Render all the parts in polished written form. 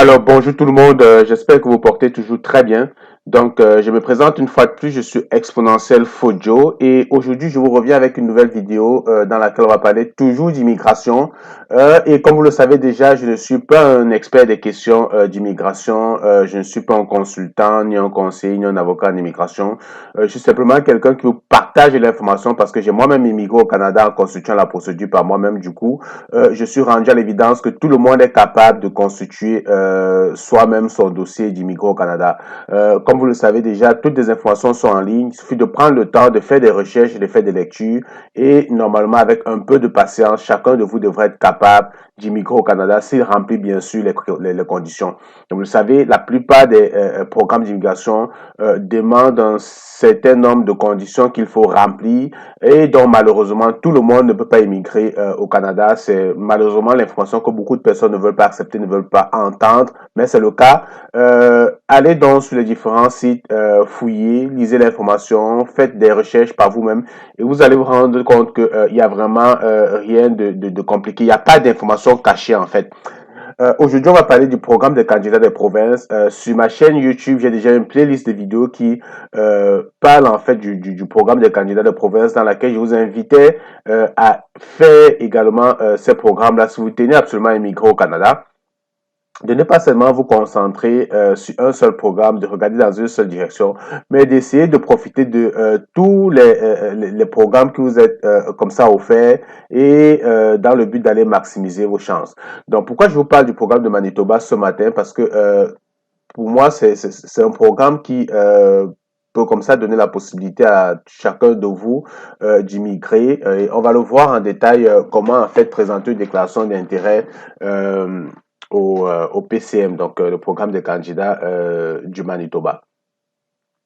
Alors, bonjour tout le monde, j'espère que vous portez toujours très bien. Donc, je me présente une fois de plus, je suis Exponentiel Fojo et aujourd'hui, je vous reviens avec une nouvelle vidéo dans laquelle on va parler toujours d'immigration. Et comme vous le savez déjà, je ne suis pas un expert des questions d'immigration, je ne suis pas un consultant, ni un conseiller, ni un avocat en immigration. Je suis simplement quelqu'un qui vous partage l'information parce que j'ai moi-même immigré au Canada en constituant la procédure par moi-même du coup. Je suis rendu à l'évidence que tout le monde est capable de constituer soi-même son dossier d'immigré au Canada. Comme vous le savez déjà, toutes les informations sont en ligne. Il suffit de prendre le temps de faire des recherches, de faire des lectures et normalement, avec un peu de patience, chacun de vous devrait être capable d'immigrer au Canada s'il remplit bien sûr les conditions. Donc, vous le savez, la plupart des programmes d'immigration demandent un certain nombre de conditions qu'il faut remplir et donc malheureusement tout le monde ne peut pas immigrer au Canada. C'est malheureusement l'information que beaucoup de personnes ne veulent pas accepter, ne veulent pas entendre, mais c'est le cas. Allez donc sur les différents sites, fouillez, lisez l'information, faites des recherches par vous-même et vous allez vous rendre compte que il y a vraiment rien de compliqué. Il n'y a pas d'informations cachées en fait. Aujourd'hui, on va parler du programme des candidats des provinces. Sur ma chaîne YouTube, j'ai déjà une playlist de vidéos qui parle en fait du programme des candidats de province dans laquelle je vous invitais à faire également ces programmes-là si vous tenez absolument à immigrer au Canada de ne pas seulement vous concentrer sur un seul programme, de regarder dans une seule direction, mais d'essayer de profiter de tous les programmes que vous êtes comme ça offerts et dans le but d'aller maximiser vos chances. Donc, pourquoi je vous parle du programme de Manitoba ce matin? Parce que pour moi, c'est un programme qui peut comme ça donner la possibilité à chacun de vous d'immigrer. Et on va le voir en détail comment en fait présenter une déclaration d'intérêt au PCM, donc le programme des candidats du Manitoba.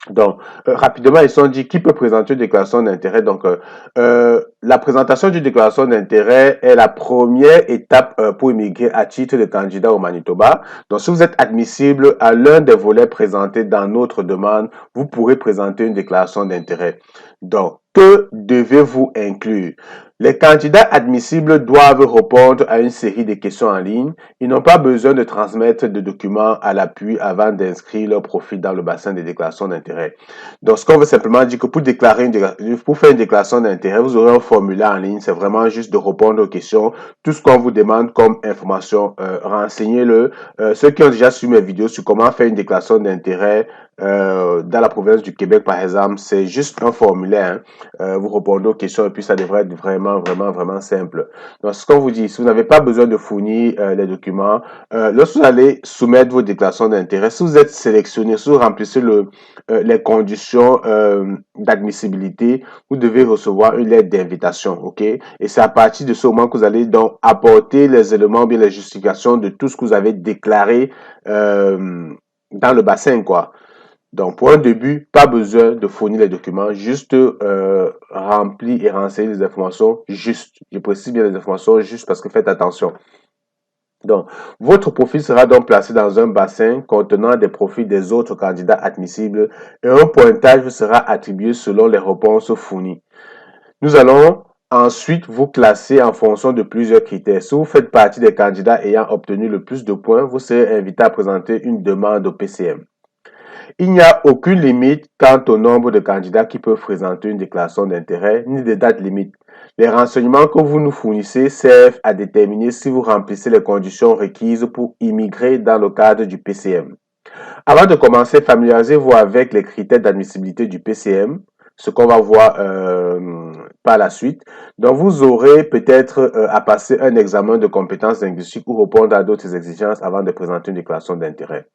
Donc, rapidement, ils se sont dit qui peut présenter une déclaration d'intérêt. Donc, la présentation d'une déclaration d'intérêt est la première étape pour immigrer à titre de candidat au Manitoba. Donc, si vous êtes admissible à l'un des volets présentés dans notre demande, vous pourrez présenter une déclaration d'intérêt. Donc, que devez-vous inclure? Les candidats admissibles doivent répondre à une série de questions en ligne. Ils n'ont pas besoin de transmettre de documents à l'appui avant d'inscrire leur profil dans le bassin des déclarations d'intérêt. Donc, ce qu'on veut simplement dire que pour faire une déclaration d'intérêt, vous aurez un formulaire en ligne. C'est vraiment juste de répondre aux questions. Tout ce qu'on vous demande comme information, renseignez-le. Ceux qui ont déjà suivi mes vidéos sur comment faire une déclaration d'intérêt dans la province du Québec, par exemple, c'est juste un formulaire. Vous répondez aux questions et puis ça devrait être vraiment simple. Donc, ce qu'on vous dit, si vous n'avez pas besoin de fournir les documents, lorsque vous allez soumettre vos déclarations d'intérêt, si vous êtes sélectionné, si vous remplissez les conditions d'admissibilité, vous devez recevoir une lettre d'invitation, ok? Et c'est à partir de ce moment que vous allez donc apporter les éléments, bien les justifications de tout ce que vous avez déclaré dans le bassin, quoi. Donc, pour un début, pas besoin de fournir les documents, juste remplir et renseigner les informations justes. Je précise bien les informations justes parce que faites attention. Donc, votre profil sera donc placé dans un bassin contenant des profils des autres candidats admissibles et un pointage vous sera attribué selon les réponses fournies. Nous allons ensuite vous classer en fonction de plusieurs critères. Si vous faites partie des candidats ayant obtenu le plus de points, vous serez invité à présenter une demande au PCM. Il n'y a aucune limite quant au nombre de candidats qui peuvent présenter une déclaration d'intérêt, ni de date limite. Les renseignements que vous nous fournissez servent à déterminer si vous remplissez les conditions requises pour immigrer dans le cadre du PCM. Avant de commencer, familiarisez-vous avec les critères d'admissibilité du PCM, ce qu'on va voir par la suite. Donc, vous aurez peut-être à passer un examen de compétences linguistiques ou répondre à d'autres exigences avant de présenter une déclaration d'intérêt.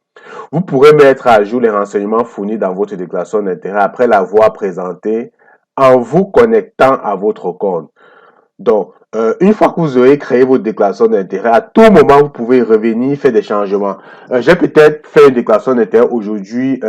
Vous pourrez mettre à jour les renseignements fournis dans votre déclaration d'intérêt après l'avoir présentée en vous connectant à votre compte. Donc, une fois que vous aurez créé votre déclaration d'intérêt, à tout moment, vous pouvez revenir faire des changements. J'ai peut-être fait une déclaration d'intérêt aujourd'hui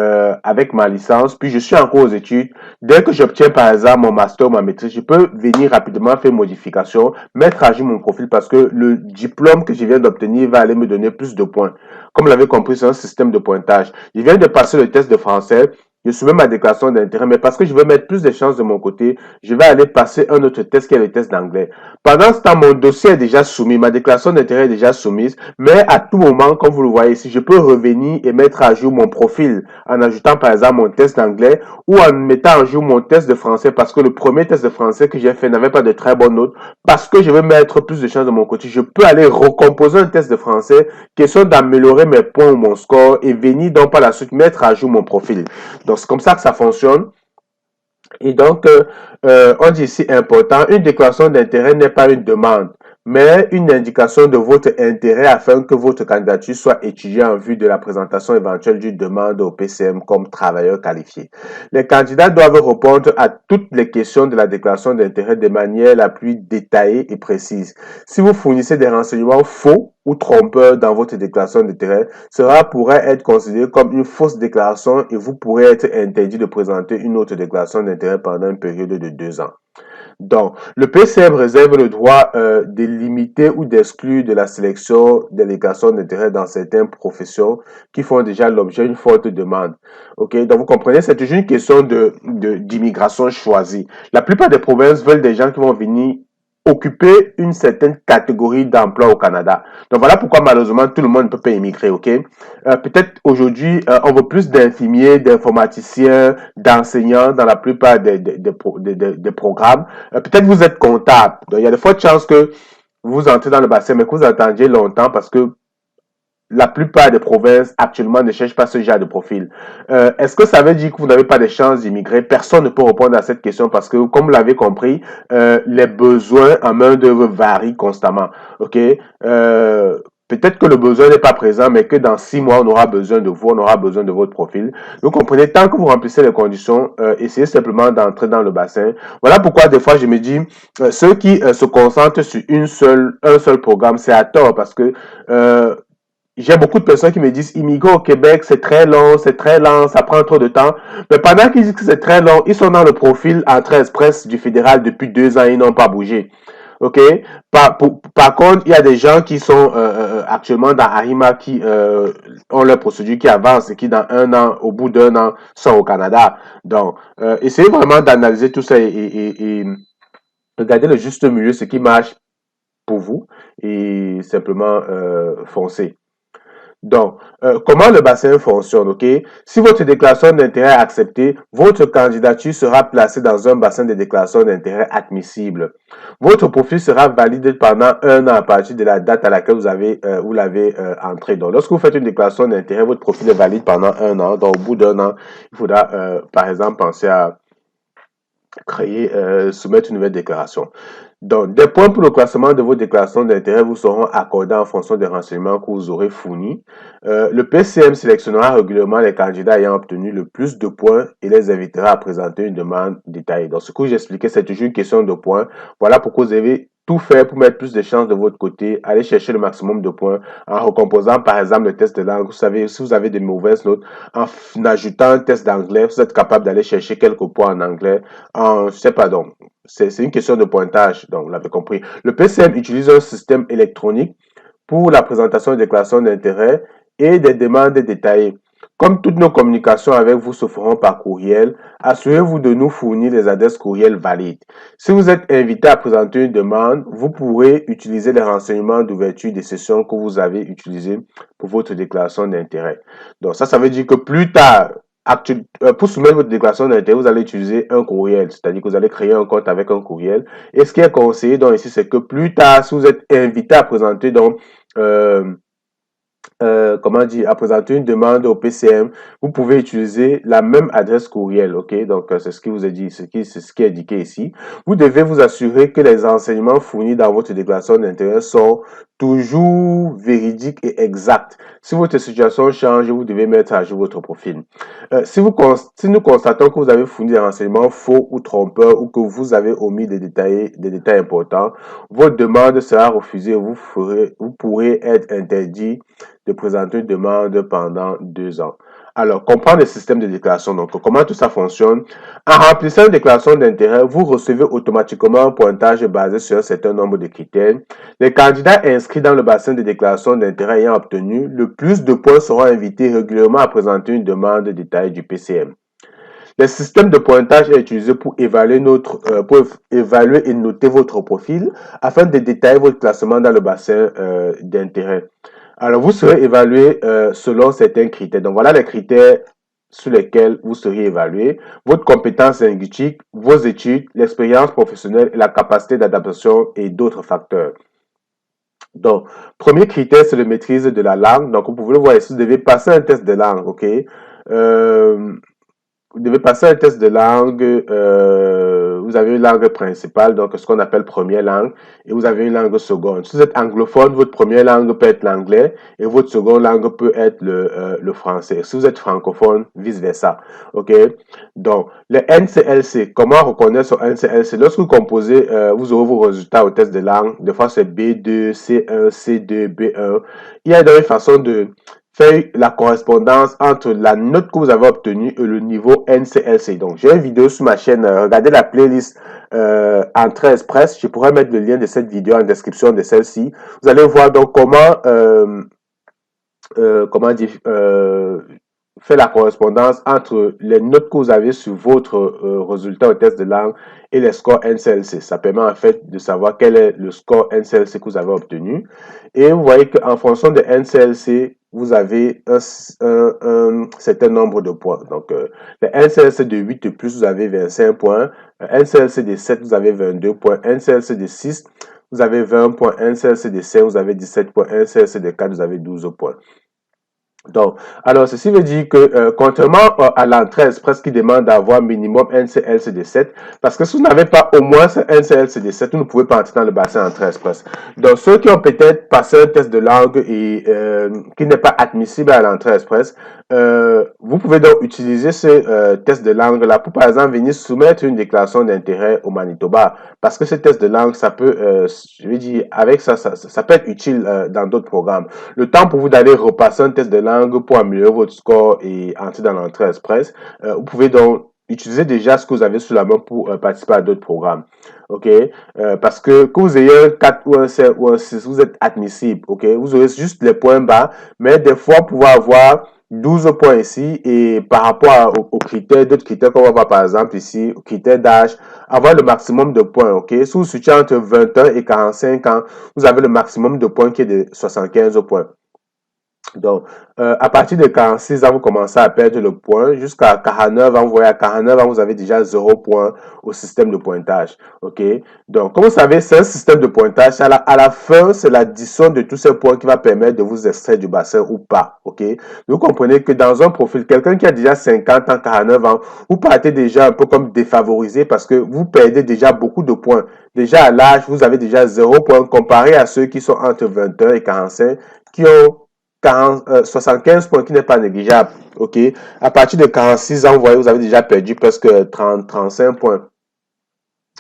avec ma licence, puis je suis encore aux études. Dès que j'obtiens par exemple mon master ou ma maîtrise, je peux venir rapidement faire une modification, mettre à jour mon profil parce que le diplôme que je viens d'obtenir va aller me donner plus de points. Comme vous l'avez compris, c'est un système de pointage. Je viens de passer le test de français. je soumets ma déclaration d'intérêt, mais parce que je veux mettre plus de chances de mon côté, je vais aller passer un autre test qui est le test d'anglais. Pendant ce temps, mon dossier est déjà soumis, ma déclaration d'intérêt est déjà soumise, mais à tout moment, comme vous le voyez ici, je peux revenir et mettre à jour mon profil en ajoutant par exemple mon test d'anglais ou en mettant à jour mon test de français parce que le premier test de français que j'ai fait n'avait pas de très bonnes notes. Parce que je veux mettre plus de chances de mon côté, je peux aller recomposer un test de français, question d'améliorer mes points ou mon score et venir donc par la suite mettre à jour mon profil. Donc c'est comme ça que ça fonctionne. Et donc, on dit ici important, une déclaration d'intérêt n'est pas une demande, mais une indication de votre intérêt afin que votre candidature soit étudiée en vue de la présentation éventuelle d'une demande au PCM comme travailleur qualifié. Les candidats doivent répondre à toutes les questions de la déclaration d'intérêt de manière la plus détaillée et précise. Si vous fournissez des renseignements faux ou trompeurs dans votre déclaration d'intérêt, cela pourrait être considéré comme une fausse déclaration et vous pourrez être interdit de présenter une autre déclaration d'intérêt pendant une période de 2 ans. Donc, le PCM réserve le droit de limiter ou d'exclure de la sélection des déclarations d'intérêt dans certaines professions qui font déjà l'objet d'une forte demande. Ok, donc vous comprenez, c'est toujours une question d'immigration choisie. La plupart des provinces veulent des gens qui vont venir occuper une certaine catégorie d'emploi au Canada. Donc voilà pourquoi malheureusement tout le monde ne peut pas immigrer, ok? Peut-être aujourd'hui, on veut plus d'infirmiers, d'informaticiens, d'enseignants dans la plupart des programmes. Peut-être vous êtes comptable. Donc il y a de fortes chances que vous entrez dans le bassin, mais que vous attendiez longtemps parce que la plupart des provinces actuellement ne cherchent pas ce genre de profil. Est-ce que ça veut dire que vous n'avez pas de chance d'immigrer? Personne ne peut répondre à cette question parce que, comme vous l'avez compris, les besoins en main-d'œuvre varient constamment. Ok? Peut-être que le besoin n'est pas présent, mais que dans 6 mois, on aura besoin de vous, on aura besoin de votre profil. Vous comprenez, tant que vous remplissez les conditions, essayez simplement d'entrer dans le bassin. Voilà pourquoi des fois je me dis, ceux qui se concentrent sur un seul programme, c'est à tort parce que j'ai beaucoup de personnes qui me disent immigrer au Québec, c'est très long, c'est très lent, ça prend trop de temps. Mais pendant qu'ils disent que c'est très long, ils sont dans le profil entrée express du fédéral depuis 2 ans et ils n'ont pas bougé. OK? Par contre, il y a des gens qui sont actuellement dans Arima qui ont leur procédure qui avance et qui dans un an, au bout d'un an, sont au Canada. Donc, essayez vraiment d'analyser tout ça et regarder le juste milieu, ce qui marche pour vous et simplement foncer. Donc, comment le bassin fonctionne, ok? Si votre déclaration d'intérêt est acceptée, votre candidature sera placée dans un bassin de déclaration d'intérêt admissible. Votre profil sera valide pendant un an à partir de la date à laquelle vous l'avez entré. Donc, lorsque vous faites une déclaration d'intérêt, votre profil est valide pendant un an. Donc, au bout d'un an, il faudra, par exemple, penser à soumettre une nouvelle déclaration. Donc, des points pour le classement de vos déclarations d'intérêt vous seront accordés en fonction des renseignements que vous aurez fournis. Le PCM sélectionnera régulièrement les candidats ayant obtenu le plus de points et les invitera à présenter une demande détaillée. Donc, ce que j'expliquais, c'est toujours une question de points. Voilà pourquoi vous avez tout faire pour mettre plus de chances de votre côté, aller chercher le maximum de points en recomposant par exemple le test de langue. Vous savez, si vous avez de mauvaises notes, en ajoutant un test d'anglais, vous êtes capable d'aller chercher quelques points en anglais. Je sais pas donc. C'est une question de pointage, donc vous l'avez compris. Le PCM utilise un système électronique pour la présentation de déclarations d'intérêt et des demandes détaillées. Comme toutes nos communications avec vous se feront par courriel, assurez-vous de nous fournir les adresses courriel valides. Si vous êtes invité à présenter une demande, vous pourrez utiliser les renseignements d'ouverture des sessions que vous avez utilisés pour votre déclaration d'intérêt. Donc ça veut dire que plus tard, pour soumettre votre déclaration d'intérêt, vous allez utiliser un courriel, c'est-à-dire que vous allez créer un compte avec un courriel. Et ce qui est conseillé donc ici, c'est que plus tard, si vous êtes invité à présenter donc comment dire, à présenter une demande au PCM, vous pouvez utiliser la même adresse courriel, ok? Donc, c'est ce qui vous est dit, c'est ce qui est indiqué ici. Vous devez vous assurer que les renseignements fournis dans votre déclaration d'intérêt sont toujours véridiques et exacts. Si votre situation change, vous devez mettre à jour votre profil. Si nous constatons que vous avez fourni des renseignements faux ou trompeurs ou que vous avez omis des détails importants, votre demande sera refusée. Vous pourrez être interdit de présenter une demande pendant 2 ans. Alors, comprendre le système de déclaration. Donc, comment tout ça fonctionne. En remplissant une déclaration d'intérêt, vous recevez automatiquement un pointage basé sur un certain nombre de critères. Les candidats inscrits dans le bassin de déclaration d'intérêt ayant obtenu le plus de points seront invités régulièrement à présenter une demande détaillée du PCM. Le système de pointage est utilisé pour évaluer et noter votre profil afin de détailler votre classement dans le bassin d'intérêt. Alors, vous serez évalué selon certains critères. Donc, voilà les critères sur lesquels vous serez évalué. Votre compétence linguistique, vos études, l'expérience professionnelle, la capacité d'adaptation et d'autres facteurs. Donc, premier critère, c'est la maîtrise de la langue. Donc, vous pouvez le voir ici, vous devez passer un test de langue, OK? Euh, vous devez passer un test de langue. Vous avez une langue principale, donc ce qu'on appelle première langue, et vous avez une langue seconde. Si vous êtes anglophone, votre première langue peut être l'anglais et votre seconde langue peut être le français. Si vous êtes francophone, vice-versa. OK? Donc, le NCLC, comment reconnaître son NCLC? Lorsque vous composez, vous aurez vos résultats au test de langue. Des fois, c'est B2, C1, C2, B1. Il y a une façon de faire la correspondance entre la note que vous avez obtenue et le niveau NCLC. Donc, j'ai une vidéo sur ma chaîne. Regardez la playlist Entrée Express. Je pourrais mettre le lien de cette vidéo en description de celle-ci. Vous allez voir donc comment dire, faire la correspondance entre les notes que vous avez sur votre résultat au test de langue et les scores NCLC. Ça permet en fait de savoir quel est le score NCLC que vous avez obtenu. Et vous voyez qu'en fonction de NCLC, vous avez un certain nombre de points. Donc, le NCLC de 8 et plus, vous avez 25 points. NCLC de 7, vous avez 22 points. NCLC de 6, vous avez 20 points. NCLC de 5, vous avez 17 points. NCLC de 4, vous avez 12 points. Donc, alors, ceci veut dire que, contrairement à l'entrée express qui demande d'avoir minimum NCLCD 7, parce que si vous n'avez pas au moins ce NCLCD 7, vous ne pouvez pas entrer dans le bassin entrée express. Donc, ceux qui ont peut-être passé un test de langue et qui n'est pas admissible à l'entrée express, vous pouvez donc utiliser ce test de langue-là pour, par exemple, venir soumettre une déclaration d'intérêt au Manitoba. Parce que ce test de langue, ça peut, je veux dire, avec ça peut être utile dans d'autres programmes. Le temps pour vous d'aller repasser un test de langue pour améliorer votre score et entrer dans l'entrée express, vous pouvez donc utiliser déjà ce que vous avez sous la main pour participer à d'autres programmes. OK? Parce que vous ayez un 4 ou un 5 ou un 6, vous êtes admissible. OK? Vous aurez juste les points bas, mais des fois, vous pouvez avoir 12 points ici et par rapport aux critères, d'autres critères qu'on va voir par exemple ici, critères d'âge, avoir le maximum de points, ok? Si vous situez entre 21 et 45 ans, vous avez le maximum de points qui est de 75 points. Donc, à partir de 46 ans, vous commencez à perdre le point. Jusqu'à 49 ans, vous voyez, à 49 ans, vous avez déjà 0 point au système de pointage. OK? Donc, comme vous savez, c'est un système de pointage. À la fin, c'est l'addition de tous ces points qui va permettre de vous extraire du bassin ou pas. OK? Vous comprenez que dans un profil, quelqu'un qui a déjà 50 ans, 49 ans, vous partez déjà un peu comme défavorisé parce que vous perdez déjà beaucoup de points. Déjà à l'âge, vous avez déjà 0 point comparé à ceux qui sont entre 21 et 45 qui ont 75 points qui n'est pas négligeable. OK? À partir de 46 ans, vous voyez, vous avez déjà perdu presque 35 points.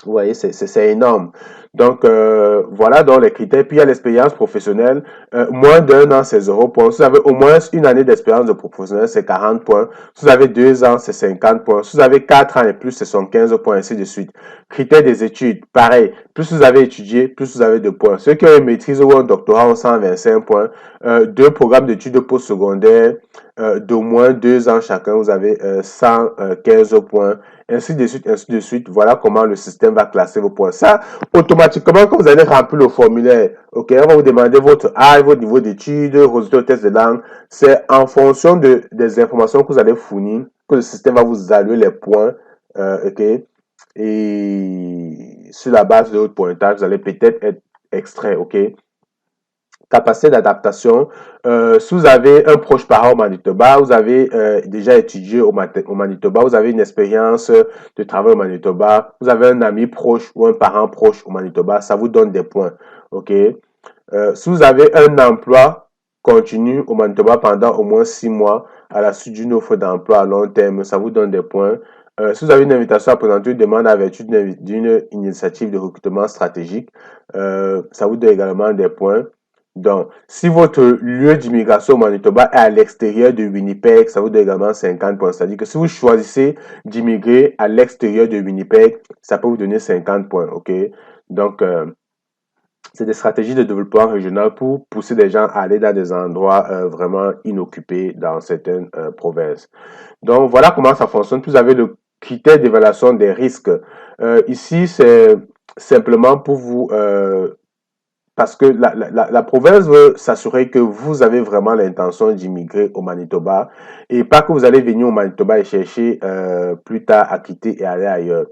Vous voyez, c'est énorme. Donc, voilà donc les critères. Puis, il y a l'expérience professionnelle. Moins d'un an, c'est 0 points. Si vous avez au moins une année d'expérience de professionnel, c'est 40 points. Si vous avez 2 ans, c'est 50 points. Si vous avez 4 ans et plus, c'est 75 points, ainsi de suite. Critères des études, pareil. Plus vous avez étudié, plus vous avez de points. Ceux qui ont une maîtrise ou un doctorat ont 125 points. Deux programmes d'études postsecondaires d'au moins 2 ans chacun, vous avez 115 points, ainsi de suite, ainsi de suite. Voilà comment le système va classer vos points. Ça, automatiquement, quand vous allez remplir le formulaire, ok, on va vous demander votre âge, votre niveau d'études, résultat au test de langue. C'est en fonction des informations que vous allez fournir que le système va vous allouer les points, ok. Et sur la base de votre pointage, vous allez peut-être être extrait, ok. Capacité d'adaptation. Si vous avez un proche parent au Manitoba, vous avez déjà étudié au Manitoba, vous avez une expérience de travail au Manitoba, vous avez un ami proche ou un parent proche au Manitoba, ça vous donne des points. OK? Si vous avez un emploi continu au Manitoba pendant au moins 6 mois à la suite d'une offre d'emploi à long terme, ça vous donne des points. Si vous avez une invitation à présenter une demande à vertu d'une initiative de recrutement stratégique, ça vous donne également des points. Donc, si votre lieu d'immigration au Manitoba est à l'extérieur de Winnipeg, ça vous donne également 50 points. C'est-à-dire que si vous choisissez d'immigrer à l'extérieur de Winnipeg, ça peut vous donner 50 points, ok? Donc, c'est des stratégies de développement régional pour pousser des gens à aller dans des endroits vraiment inoccupés dans certaines provinces. Donc, voilà comment ça fonctionne. Vous avez critères d'évaluation des risques. Ici, c'est simplement pour vous parce que la province veut s'assurer que vous avez vraiment l'intention d'immigrer au Manitoba et pas que vous allez venir au Manitoba et chercher plus tard à quitter et aller ailleurs.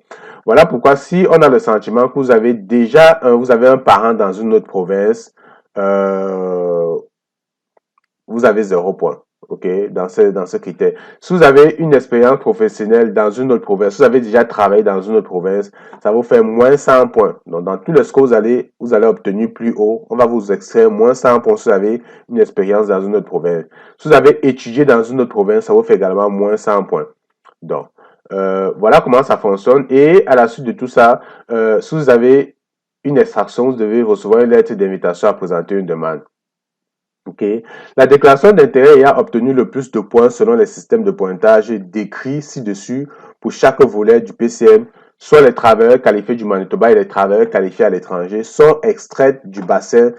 Voilà pourquoi si on a le sentiment que vous avez déjà vous avez un parent dans une autre province, euh, vous avez 0 point. OK, dans ce critère. Si vous avez une expérience professionnelle dans une autre province, si vous avez déjà travaillé dans une autre province, ça vous fait moins 100 points. Donc, dans tous les scores, vous allez obtenir plus haut. On va vous extraire moins 100 points si vous avez une expérience dans une autre province. Si vous avez étudié dans une autre province, ça vous fait également moins 100 points. Donc, voilà comment ça fonctionne. Et à la suite de tout ça, si vous avez une extraction, vous devez recevoir une lettre d'invitation à présenter une demande. OK. La déclaration d'intérêt ayant obtenu le plus de points selon les systèmes de pointage décrits ci-dessus pour chaque volet du PCM, soit les travailleurs qualifiés du Manitoba et les travailleurs qualifiés à l'étranger, sont extraits du bassin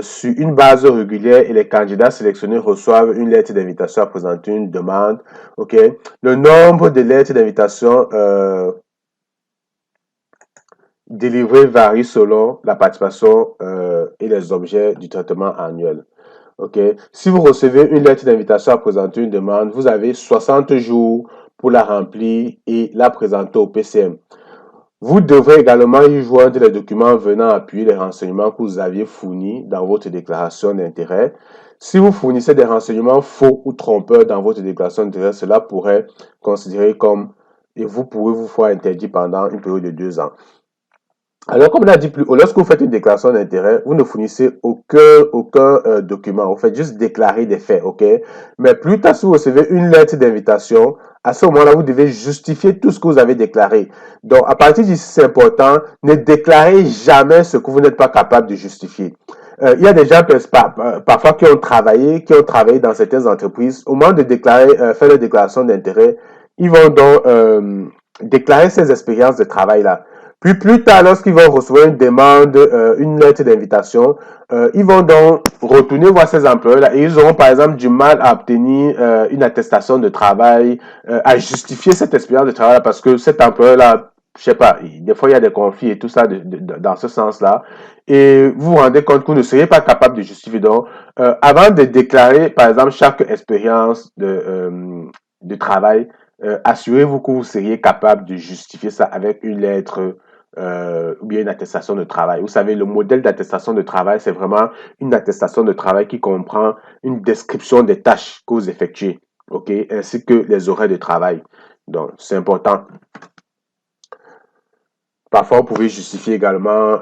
sur une base régulière et les candidats sélectionnés reçoivent une lettre d'invitation à présenter une demande. OK. Le nombre de lettres d'invitation délivrées varie selon la participation et les objets du traitement annuel. OK. Si vous recevez une lettre d'invitation à présenter une demande, vous avez 60 jours pour la remplir et la présenter au PCM. Vous devrez également y joindre les documents venant appuyer les renseignements que vous aviez fournis dans votre déclaration d'intérêt. Si vous fournissez des renseignements faux ou trompeurs dans votre déclaration d'intérêt, cela pourrait considérer comme et vous pourrez vous voir interdit pendant une période de 2 ans. Alors, comme on a dit plus haut, lorsque vous faites une déclaration d'intérêt, vous ne fournissez aucun document. Vous faites juste déclarer des faits, OK? Mais plus tard, si vous recevez une lettre d'invitation, à ce moment-là, vous devez justifier tout ce que vous avez déclaré. Donc, à partir d'ici, c'est important, ne déclarez jamais ce que vous n'êtes pas capable de justifier. Il y a des gens parfois qui ont travaillé dans certaines entreprises. Au moment de déclarer, faire la déclaration d'intérêt, ils vont donc déclarer ces expériences de travail-là. Puis plus tard, lorsqu'ils vont recevoir une demande, une lettre d'invitation, ils vont donc retourner voir ces employeurs-là et ils auront par exemple du mal à obtenir une attestation de travail, à justifier cette expérience de travail parce que cet employeur-là, je sais pas, des fois il y a des conflits et tout ça dans ce sens-là. Et vous vous rendez compte que vous ne seriez pas capable de justifier. Donc, avant de déclarer par exemple chaque expérience de travail, assurez-vous que vous seriez capable de justifier ça avec une lettre ou bien une attestation de travail. Vous savez, le modèle d'attestation de travail, c'est vraiment une attestation de travail qui comprend une description des tâches que vous effectuez, OK, ainsi que les horaires de travail. Donc, c'est important. Parfois, vous pouvez justifier également,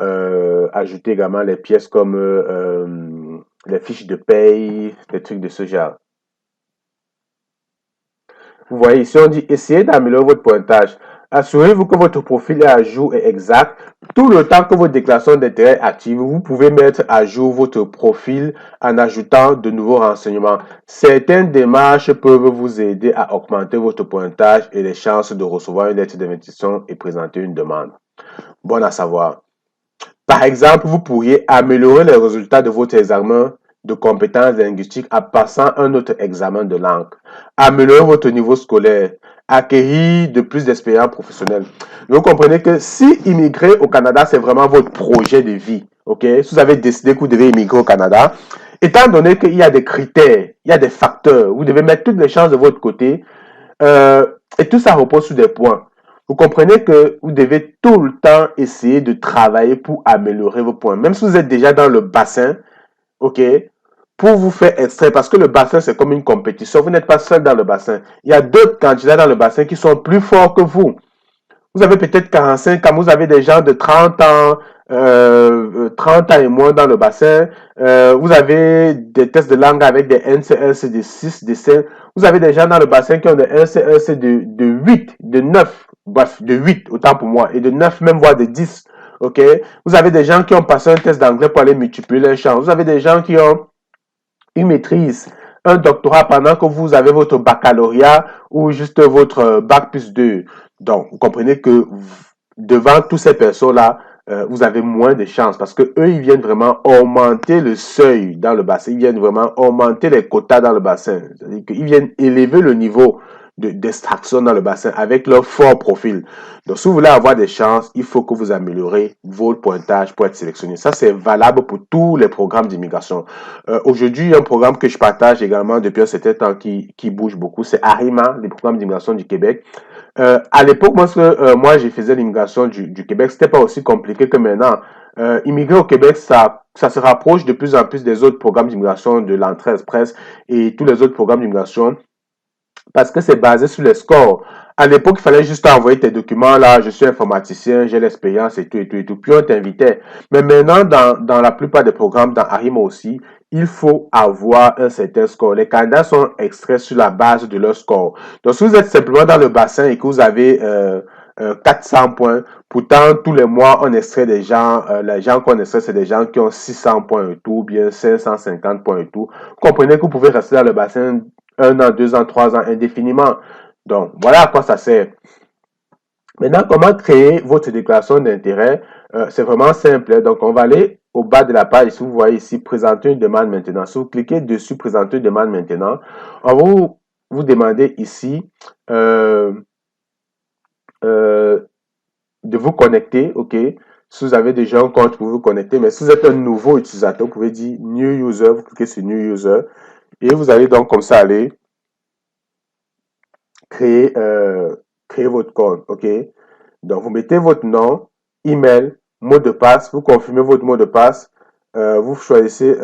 ajouter également les pièces comme les fiches de paye, des trucs de ce genre. Vous voyez ici, on dit essayez d'améliorer votre pointage. Assurez-vous que votre profil est à jour et exact. Tout le temps que votre déclaration d'intérêt est active, vous pouvez mettre à jour votre profil en ajoutant de nouveaux renseignements. Certaines démarches peuvent vous aider à augmenter votre pointage et les chances de recevoir une lettre d'invitation et présenter une demande. Bon à savoir. Par exemple, vous pourriez améliorer les résultats de votre examen de compétences linguistiques en passant un autre examen de langue. Améliorer votre niveau scolaire. Acquérir de plus d'expérience professionnelle. Vous comprenez que si immigrer au Canada, c'est vraiment votre projet de vie, ok? Si vous avez décidé que vous devez immigrer au Canada, étant donné qu'il y a des critères, il y a des facteurs, vous devez mettre toutes les chances de votre côté, et tout ça repose sur des points. Vous comprenez que vous devez tout le temps essayer de travailler pour améliorer vos points. Même si vous êtes déjà dans le bassin, OK, pour vous faire extraire, parce que le bassin, c'est comme une compétition. Vous n'êtes pas seul dans le bassin. Il y a d'autres candidats dans le bassin qui sont plus forts que vous. Vous avez peut-être 45 ans, vous avez des gens de 30 ans et moins dans le bassin. Vous avez des tests de langue avec des NCLC de 6, de 5. Vous avez des gens dans le bassin qui ont des NCLC de 8, de 9, bref, de 8, autant pour moi, et de 9, même voire de 10. OK? Vous avez des gens qui ont passé un test d'anglais pour aller multiplier les chances. Vous avez des gens qui ont une maîtrise, un doctorat pendant que vous avez votre baccalauréat ou juste votre bac plus 2. Donc, vous comprenez que devant toutes ces personnes-là, vous avez moins de chances parce que eux, ils viennent vraiment augmenter le seuil dans le bassin. Ils viennent vraiment augmenter les quotas dans le bassin. C'est-à-dire qu'ils viennent élever le niveau d'extraction dans le bassin avec leur fort profil. Donc, si vous voulez avoir des chances, il faut que vous améliorez votre pointage pour être sélectionné. Ça, c'est valable pour tous les programmes d'immigration. Aujourd'hui, un programme que je partage également depuis un certain temps qui bouge beaucoup, c'est ARIMA, les programmes d'immigration du Québec. À l'époque, moi, j'ai faisais l'immigration du Québec, c'était pas aussi compliqué que maintenant. Immigrer au Québec, ça se rapproche de plus en plus des autres programmes d'immigration de l'entrée express et tous les autres programmes d'immigration parce que c'est basé sur les scores. À l'époque, il fallait juste envoyer tes documents là, je suis informaticien, j'ai l'expérience et tout et tout et tout. Puis on t'invitait. Mais maintenant, dans la plupart des programmes, dans Arima aussi, il faut avoir un certain score. Les candidats sont extraits sur la base de leur score. Donc, si vous êtes simplement dans le bassin et que vous avez 400 points, pourtant, tous les mois, on extrait des gens, les gens qu'on extrait, c'est des gens qui ont 600 points et tout, bien 550 points et tout. Vous comprenez que vous pouvez rester dans le bassin 1 an, 2 ans, 3 ans, indéfiniment. Donc, voilà à quoi ça sert. Maintenant, comment créer votre déclaration d'intérêt? C'est vraiment simple. Donc, on va aller au bas de la page. Si vous voyez ici, présenter une demande maintenant. Si vous cliquez dessus, présenter une demande maintenant, on va vous demander ici euh, euh, de vous connecter. OK? Si vous avez déjà un compte, vous pouvez vous connecter. Mais si vous êtes un nouveau utilisateur, vous pouvez dire New User. Vous cliquez sur New User. Et vous allez donc comme ça aller créer, créer votre compte, ok? Donc, vous mettez votre nom, email, mot de passe, vous confirmez votre mot de passe, vous choisissez,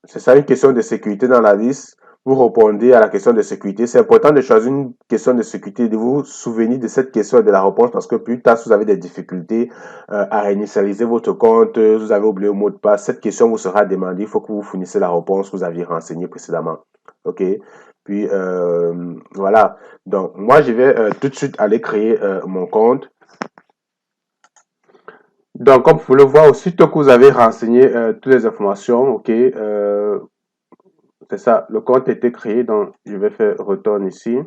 c'est ça une question de sécurité dans la liste, vous répondez à la question de sécurité. C'est important de choisir une question de sécurité, de vous souvenir de cette question et de la réponse parce que plus tard, si vous avez des difficultés à réinitialiser votre compte, vous avez oublié le mot de passe, cette question vous sera demandée. Il faut que vous fournissez la réponse que vous aviez renseignée précédemment. OK? Puis, voilà. Donc, moi, je vais tout de suite aller créer mon compte. Donc, comme vous pouvez le voir, aussitôt que vous avez renseigné toutes les informations, OK, c'est ça, le compte a été créé, donc je vais faire retourne ici.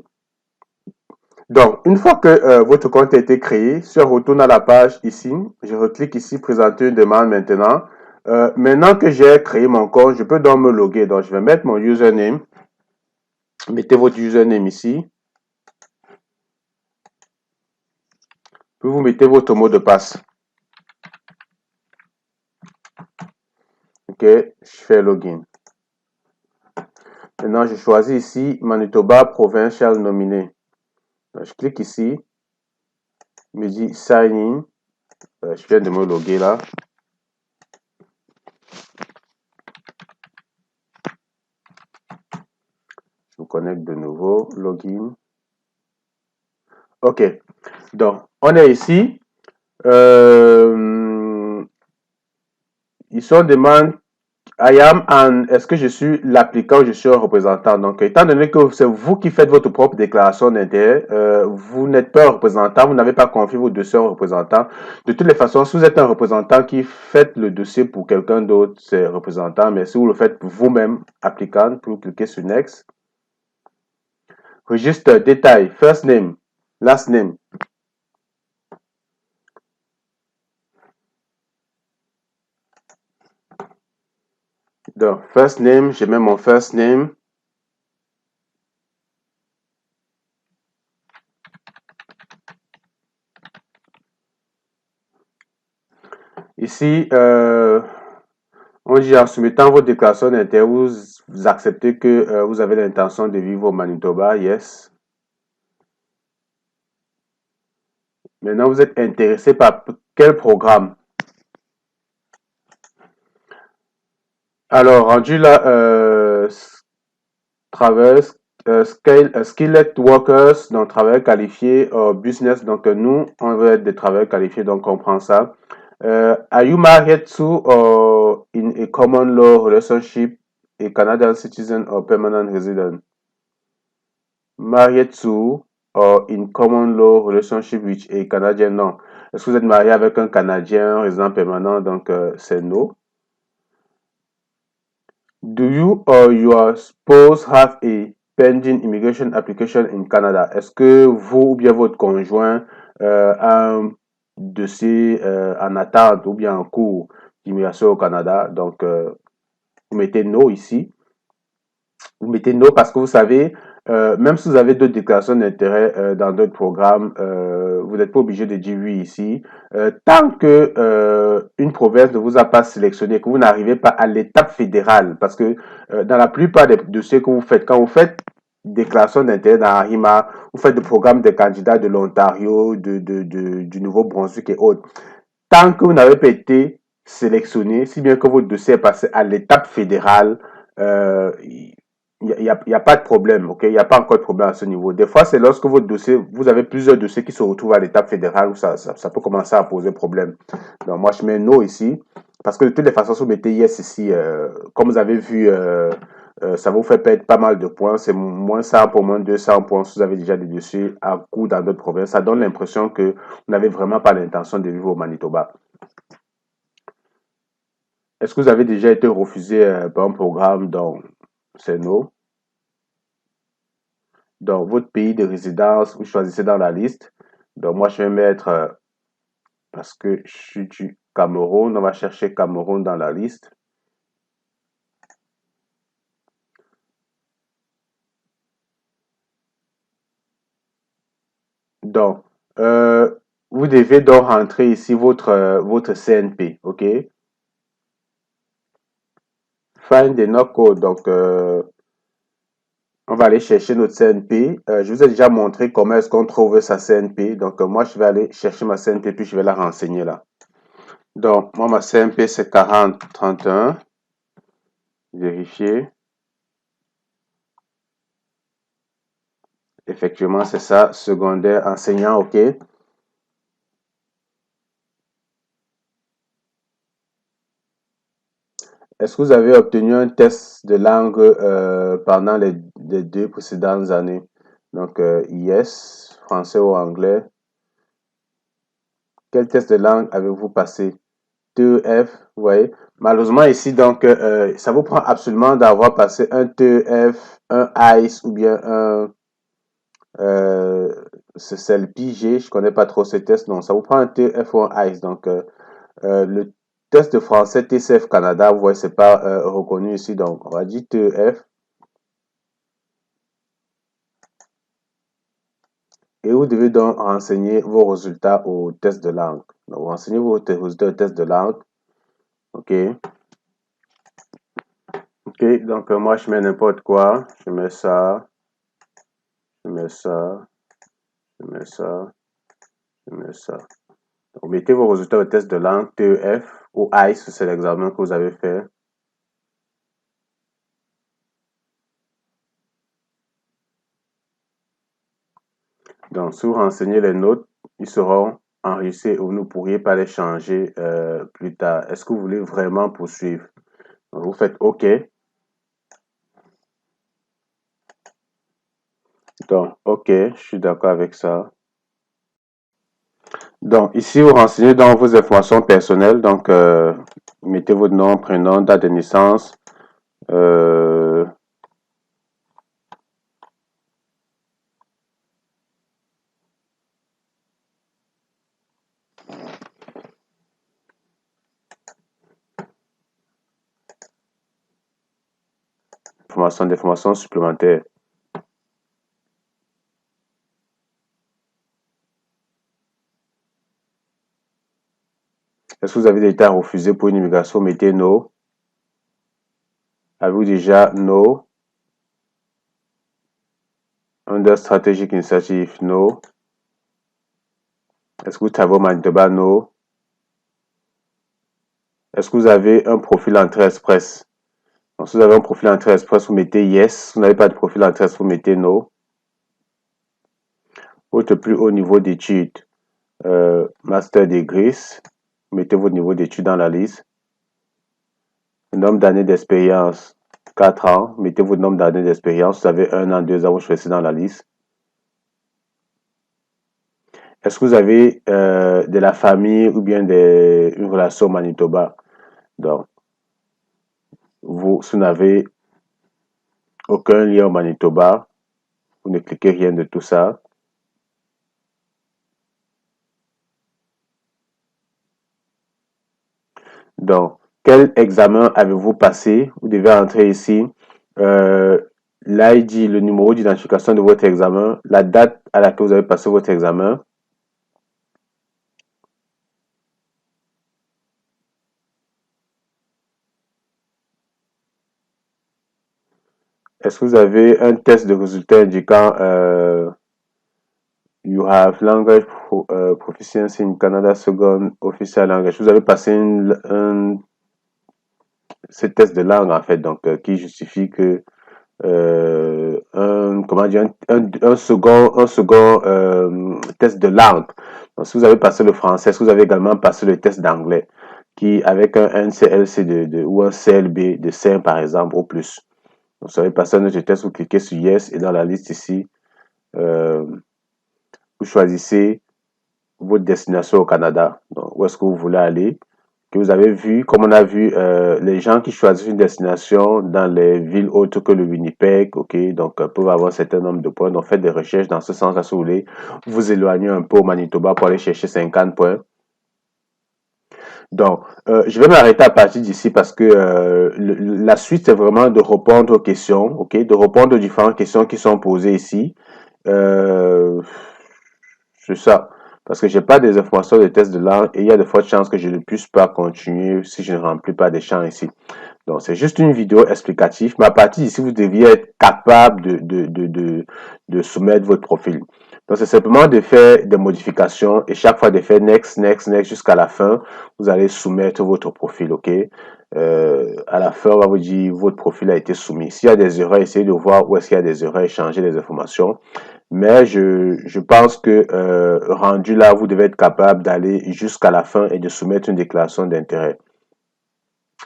Donc, une fois que votre compte a été créé, si on retourne à la page ici, je reclique ici, présenter une demande maintenant. Maintenant que j'ai créé mon compte, je peux donc me loguer. Donc, je vais mettre mon username. Mettez votre username ici. Puis vous mettez votre mot de passe. OK, je fais login. Maintenant, je choisis ici Manitoba Provincial Nominé. Je clique ici. Il me dit Sign in. Je viens de me loguer là. Je me connecte de nouveau. Login. OK. Donc, on est ici. Ici, on demande I am and est-ce que je suis l'applicant ou je suis un représentant? Donc, étant donné que c'est vous qui faites votre propre déclaration d'intérêt, vous n'êtes pas un représentant, vous n'avez pas confié vos dossiers à un représentant. De toutes les façons, si vous êtes un représentant qui fait le dossier pour quelqu'un d'autre, c'est représentant, mais si vous le faites pour vous-même, applicant, vous cliquez sur Next. Registre détail, first name, last name. Donc, first name, je mets mon first name. Ici, on dit en soumettant votre déclaration d'intérêt, vous acceptez que vous avez l'intention de vivre au Manitoba, yes. Maintenant, vous êtes intéressé par quel programme? Alors, rendu là, travail, skilled workers, donc travailleurs qualifiés, business, donc nous, on veut être des travailleurs qualifiés, donc on prend ça. Are you married to or in a common law relationship, a Canadian citizen or permanent resident? Married to or in common law relationship with a Canadian? Non. Est-ce que vous êtes marié avec un Canadien résident permanent? Donc, c'est non. Do you or your spouse have a pending immigration application in Canada? Est-ce que vous ou bien votre conjoint a un dossier en attente ou bien en cours d'immigration au Canada? Donc, vous mettez no ici. Vous mettez no parce que vous savez, même si vous avez d'autres déclarations d'intérêt dans d'autres programmes, vous n'êtes pas obligé de dire oui ici. Tant que une province ne vous a pas sélectionné, que vous n'arrivez pas à l'étape fédérale, parce que dans la plupart des dossiers que vous faites, quand vous faites déclaration d'intérêt dans Arima, vous faites des programmes des candidats de l'Ontario, du Nouveau-Brunswick et autres. Tant que vous n'avez pas été sélectionné, si bien que votre dossier est passé à l'étape fédérale, il y a pas de problème, ok? Il n'y a pas encore de problème à ce niveau. Des fois, c'est lorsque votre dossier, vous avez plusieurs dossiers qui se retrouvent à l'étape fédérale où ça peut commencer à poser problème. Donc, moi, je mets no ici. Parce que de toutes les façons, si vous mettez yes ici, comme vous avez vu, ça vous fait perdre pas mal de points. C'est moins 100 pour moins 200 points si vous avez déjà des dossiers à court dans d'autres provinces. Ça donne l'impression que vous n'avez vraiment pas l'intention de vivre au Manitoba. Est-ce que vous avez déjà été refusé par un programme? Donc, c'est no. Donc, votre pays de résidence, vous choisissez dans la liste. Donc, moi, je vais mettre, parce que je suis du Cameroun, on va chercher Cameroun dans la liste. Donc, vous devez donc rentrer ici votre CNP, OK? Find the no code. Donc, on va aller chercher notre CNP. Je vous ai déjà montré comment est-ce qu'on trouve sa CNP. Donc, moi, je vais aller chercher ma CNP puis je vais la renseigner là. Donc, moi, ma CNP, c'est 4031. Vérifier. Effectivement, c'est ça. Secondaire, enseignant, OK. Est-ce que vous avez obtenu un test de langue pendant les 2 précédentes années? Donc, yes, français ou anglais. Quel test de langue avez-vous passé? TEF, vous voyez. Malheureusement, ici, donc, ça vous prend absolument d'avoir passé un TEF, un ICE ou bien un c'est le PG. Je connais pas trop ces tests. Non, ça vous prend un TEF ou un ICE. Donc, le test de français TCF Canada, vous voyez, c'est pas reconnu ici. Donc, on va dire TEF. Et vous devez donc renseigner vos résultats au test de langue. Donc, vous renseignez vos résultats au test de langue. OK. OK. Donc, moi, je mets n'importe quoi. Je mets ça. Je mets ça. Je mets ça. Je mets ça. Donc, mettez vos résultats au test de langue TEF ou ICE, c'est l'examen que vous avez fait. Donc, si vous renseignez les notes, ils seront enregistrés et vous ne pourriez pas les changer plus tard. Est-ce que vous voulez vraiment poursuivre? Donc, vous faites OK. Donc, OK, je suis d'accord avec ça. Donc, ici, vous renseignez dans vos informations personnelles. Donc, mettez votre nom, prénom, date de naissance. Euh, des informations supplémentaires. Est-ce que vous avez été refusé pour une immigration? Mettez no. Avez-vous déjà no? Under strategic initiative, no. Est-ce que vous travaillez au Manitoba? No. Est-ce que vous avez un profil entrée express? Donc, si vous avez un profil entrée express, vous mettez yes. Si vous n'avez pas de profil entrée express, vous mettez no. Votre plus haut niveau d'études, master degrees. Mettez votre niveau d'études dans la liste. Le nombre d'années d'expérience, 4 ans. Mettez votre nombre d'années d'expérience. Vous avez 1 an, 2 ans, vous choisissez dans la liste. Est-ce que vous avez de la famille ou bien une relation au Manitoba? Donc, si vous n'avez aucun lien au Manitoba, vous ne cliquez rien de tout ça. Donc, quel examen avez-vous passé? Vous devez entrer ici. Là, il dit le numéro d'identification de votre examen, la date à laquelle vous avez passé votre examen. Est-ce que vous avez un test de résultat indiquant you have language proficiency in Canada second official language. Vous avez passé ce test de langue en fait, donc qui justifie que comment dire, un second test de langue. Donc, si vous avez passé le français, est-ce que vous avez également passé le test d'anglais, qui avec un CLC ou un CLB de 5 par exemple, au plus. Donc, vous avez passé un autre test, vous cliquez sur Yes et dans la liste ici, vous choisissez votre destination au Canada. Donc, où est-ce que vous voulez aller? Que vous avez vu, comme on a vu, les gens qui choisissent une destination dans les villes autres que le Winnipeg, ok, donc peuvent avoir un certain nombre de points. Donc, faites des recherches dans ce sens-là si vous voulez vous éloigner un peu au Manitoba pour aller chercher 50 points. Donc, je vais m'arrêter à partir d'ici parce que la suite, c'est vraiment de répondre aux questions, ok, de répondre aux différentes questions qui sont posées ici. Euh, c'est ça. Parce que j'ai pas des informations de test de langue et il y a de fortes chances que je ne puisse pas continuer si je ne remplis pas des champs ici. Donc, c'est juste une vidéo explicative, mais à partir d'ici, vous deviez être capable de soumettre votre profil. Donc, c'est simplement de faire des modifications et chaque fois de faire next, next, next jusqu'à la fin, vous allez soumettre votre profil, ok? À la fin, on va vous dire votre profil a été soumis. S'il y a des erreurs, essayez de voir où est-ce qu'il y a des erreurs et changer les informations. Mais je pense que rendu là, vous devez être capable d'aller jusqu'à la fin et de soumettre une déclaration d'intérêt.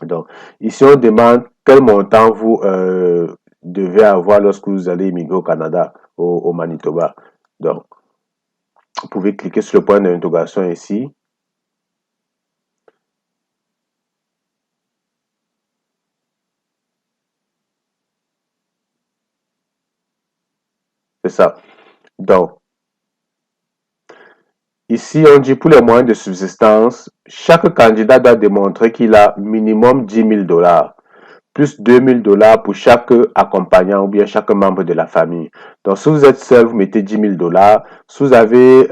Donc, ici, on demande quel montant vous devez avoir lorsque vous allez immigrer au Canada, au Manitoba. Donc, vous pouvez cliquer sur le point d'interrogation ici. C'est ça. Donc, ici, on dit pour les moyens de subsistance, chaque candidat doit démontrer qu'il a minimum 10 000 $, plus 2 000 $ pour chaque accompagnant ou bien chaque membre de la famille. Donc, si vous êtes seul, vous mettez 10 000 $. Si vous avez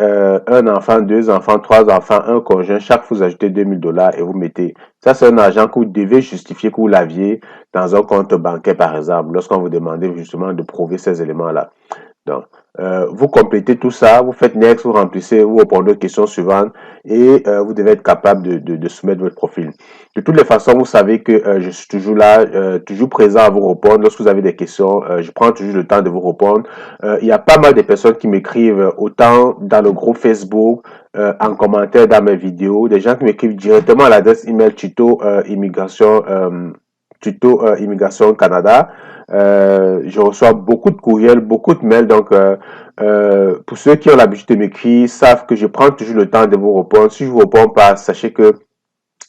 un enfant, deux enfants, trois enfants, un conjoint, chaque fois vous ajoutez 2 000 $ et vous mettez. Ça, c'est un argent que vous devez justifier que vous l'aviez dans un compte bancaire, par exemple, lorsqu'on vous demande justement de prouver ces éléments-là. Donc, vous complétez tout ça, vous faites next, vous remplissez, vous répondez aux questions suivantes et vous devez être capable de soumettre votre profil. De toutes les façons, vous savez que je suis toujours là, toujours présent à vous répondre. Lorsque vous avez des questions, je prends toujours le temps de vous répondre. Il y a pas mal de personnes qui m'écrivent autant dans le groupe Facebook, en commentaire dans mes vidéos, des gens qui m'écrivent directement à l'adresse email tuto immigration Canada. Je reçois beaucoup de courriels, beaucoup de mails. Donc, pour ceux qui ont l'habitude de m'écrire, savent que je prends toujours le temps de vous répondre. Si je vous réponds pas, sachez que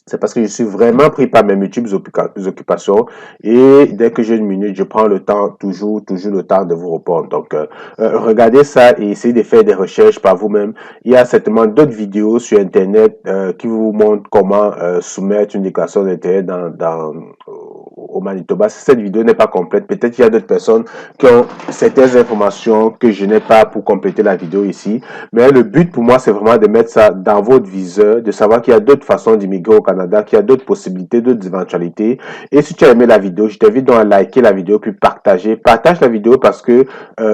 c'est parce que je suis vraiment pris par mes multiples occupations et dès que j'ai une minute, je prends le temps, toujours le temps de vous répondre. Donc, regardez ça et essayez de faire des recherches par vous-même. Il y a certainement d'autres vidéos sur Internet qui vous montrent comment soumettre une déclaration d'intérêt au Manitoba. Si cette vidéo n'est pas complète, peut-être qu'il y a d'autres personnes qui ont certaines informations que je n'ai pas pour compléter la vidéo ici. Mais le but pour moi, c'est vraiment de mettre ça dans votre viseur, de savoir qu'il y a d'autres façons d'immigrer au Canada, qu'il y a d'autres possibilités, d'autres éventualités. Et si tu as aimé la vidéo, je t'invite donc à liker la vidéo puis partager. Partage la vidéo parce que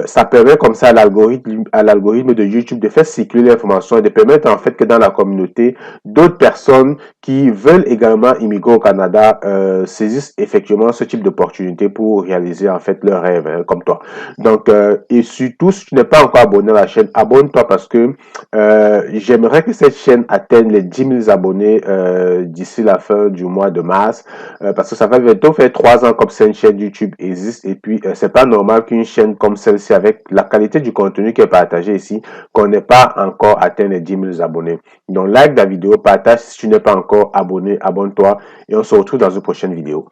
ça permet comme ça à l'algorithme de YouTube de faire circuler l'information et de permettre en fait que dans la communauté, d'autres personnes qui veulent également immigrer au Canada saisissent effectivement ce type d'opportunité pour réaliser en fait leur rêve, hein, comme toi. Donc, et surtout, si tu n'es pas encore abonné à la chaîne, abonne-toi parce que j'aimerais que cette chaîne atteigne les 10 000 abonnés d'ici la fin du mois de mars, parce que ça va bientôt faire 3 ans comme cette chaîne YouTube existe, et puis c'est pas normal qu'une chaîne comme celle-ci, avec la qualité du contenu qui est partagé ici, qu'on n'ait pas encore atteint les 10 000 abonnés. Donc, like la vidéo, partage si tu n'es pas encore abonné, abonne-toi, et on se retrouve dans une prochaine vidéo.